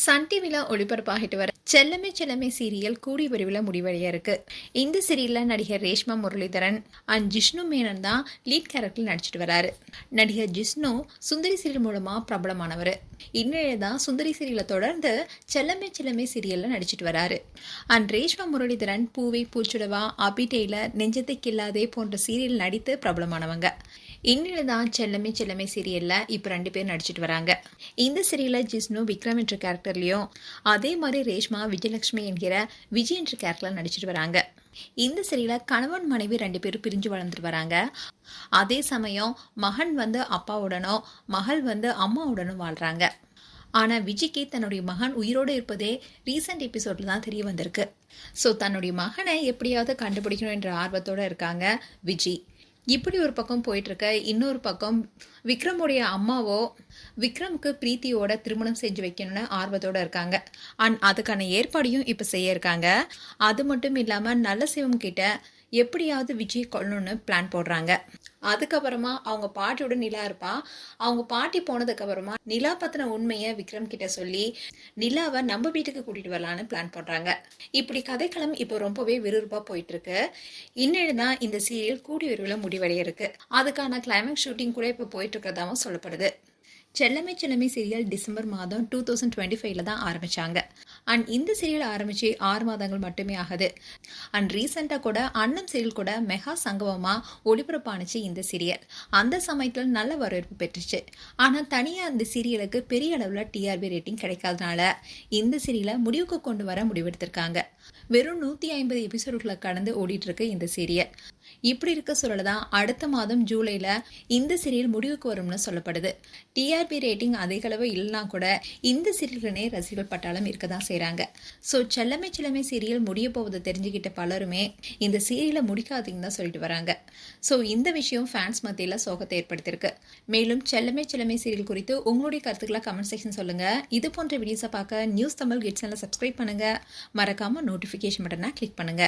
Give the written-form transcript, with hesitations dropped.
Sun டிவில ஒளிபரப்பாகிட்டு வர செல்லமே செல்லமே serial கூடி விரைவில் முடிவடைய இருக்கு. இந்த சீரியல்ல நடிகர் ரேஷ்மா முரளிதரன் அண்ட் ஜிஷ்ணு மேனன் தான் லீட் கேரக்டர் நடிச்சிட்டு வராரு. நடிகர் ஜிஷ்ணு சுந்தரி சீரியல் மூலமா பிரபலமானவர். இந்நிலையில தான் சுந்தரி சீரியலை தொடர்ந்து செல்லமே செல்லமே சீரியல்ல நடிச்சிட்டு வராரு. அண்ட் ரேஷ்மா முரளிதரன் பூவை பூச்சுடவா, அபி டெய்லர், நெஞ்சத்தை கில்லாதே போன்ற சீரியல் நடித்து பிரபலமானவங்க. இந்நிலை தான் செல்லமே செல்லமே சீரியல்ல இப்போ 2 பேர் நடிச்சிட்டு வராங்க. இந்த சீரியல்ல ஜிஷ்ணு விக்ரம் என்ற கேரக்டர்லயும், அதே மாதிரி ரேஷ்மா விஜயலட்சுமி என்கிற விஜய் என்ற கேரக்டர்ல நடிச்சிட்டு வராங்க. இந்த சீரியல்ல கணவன் மனைவி 2 பேரும் பிரிஞ்சு வளர்ந்துட்டு வராங்க. அதே சமயம் மகன் அப்பாவுடனும் மகள் அம்மாவுடனும் வாழ்றாங்க. ஆனா விஜய்க்கு தன்னுடைய மகன் உயிரோடு இருப்பதே ரீசெண்ட் எபிசோட்ல தான் தெரிய வந்திருக்கு. ஸோ தன்னுடைய மகனை எப்படியாவது கண்டுபிடிக்கணும் என்ற ஆர்வத்தோட இருக்காங்க விஜய். இப்படி ஒரு பக்கம் போயிட்டு இருக்க, இன்னொரு பக்கம் விக்ரமுடைய அம்மாவோ விக்ரமுக்கு பிரீத்தியோட திருமணம் செஞ்சு வைக்கணும்னு ஆர்வத்தோட இருக்காங்க. அண்ட் அதுக்கான ஏற்பாடையும் இப்போ செய்ய இருக்காங்க. அது மட்டும் இல்லாமல் நல்ல சிவம் கிட்ட எப்படியாவது விஜய் கொள்ளணும்னு பிளான் போடுறாங்க. அதுக்கப்புறமா அவங்க பாட்டியோட நிலா இருப்பா. அவங்க பாட்டி போனதுக்கு அப்புறமா நிலா பத்தின உண்மையை விக்ரம் கிட்ட சொல்லி நிலாவை நம்ம வீட்டுக்கு கூட்டிட்டு வரலான்னு பிளான் பண்றாங்க. இப்படி கதைக்களம் இப்போ ரொம்பவே விறுவிறுப்பா போயிட்டு இருக்கு. இன்னும் தான் இந்த சீரியல் கூடிய விரைவில் முடிவடைய இருக்கு. அதுக்கான கிளைமேக்ஸ் ஷூட்டிங் கூட இப்போ போயிட்டு இருக்கிறதாவும் சொல்லப்படுது. செல்லமே செல்லமே சீரியல் டிசம்பர் மாதம் 2025 தான் ஆரம்பிச்சாங்க. அண்ட் இந்த சீரியல் ஆரம்பிச்சு 6 மாதங்கள் மட்டுமே ஆகுது. அண்ட் ரீசெண்டாக கூட அண்ணன் சீரியல் கூட மெகா சங்கமமாக ஒளிபரப்பானுச்சு இந்த சீரியல். அந்த சமயத்தில் நல்ல வரவேற்பு பெற்றுச்சு. ஆனால் தனியாக அந்த சீரியலுக்கு பெரிய அளவில் டிஆர்பி ரேட்டிங் கிடைக்காதனால இந்த சீரியலை முடிவுக்கு கொண்டு வர முடிவெடுத்திருக்காங்க. வெறும் 150 எபிசோடுகளை கடந்து ஓடிட்டு இருக்கு இந்த சீரியல். இப்படி இருக்க சொல்லதான் அடுத்த மாதம் ஜூலைல இந்த சீரியல் முடிவுக்கு வரும்னு சொல்லப்படுது. டிஆர்பி ரேட்டிங் அதிக அளவு இல்லைனா கூட இந்த சீரியல்களே ரசிகர்கள் பட்டாளம் இருக்க தான் செய்கிறாங்க. ஸோ செல்லமே செல்லமே சீரியல் முடிய போவதை தெரிஞ்சுக்கிட்ட பலருமே இந்த சீரியலை முடிக்காதீங்கன்னு தான் சொல்லிட்டு வராங்க. ஸோ இந்த விஷயம் ஃபேன்ஸ் மத்தியில் சோகத்தை ஏற்படுத்தியிருக்கு. மேலும் செல்லமே செல்லமே சீரியல் குறித்து உங்களுடைய கருத்துக்களை கமெண்ட் செக்ஷன் சொல்லுங்க. இது போன்ற வீடியோஸை பார்க்க நியூஸ் தமிழ் கிட்ஸ் சேனலை சப்ஸ்கிரைப் பண்ணுங்க. மறக்காம நோட்டிஃபிகேஷன் பட்டனை கிளிக் பண்ணுங்க.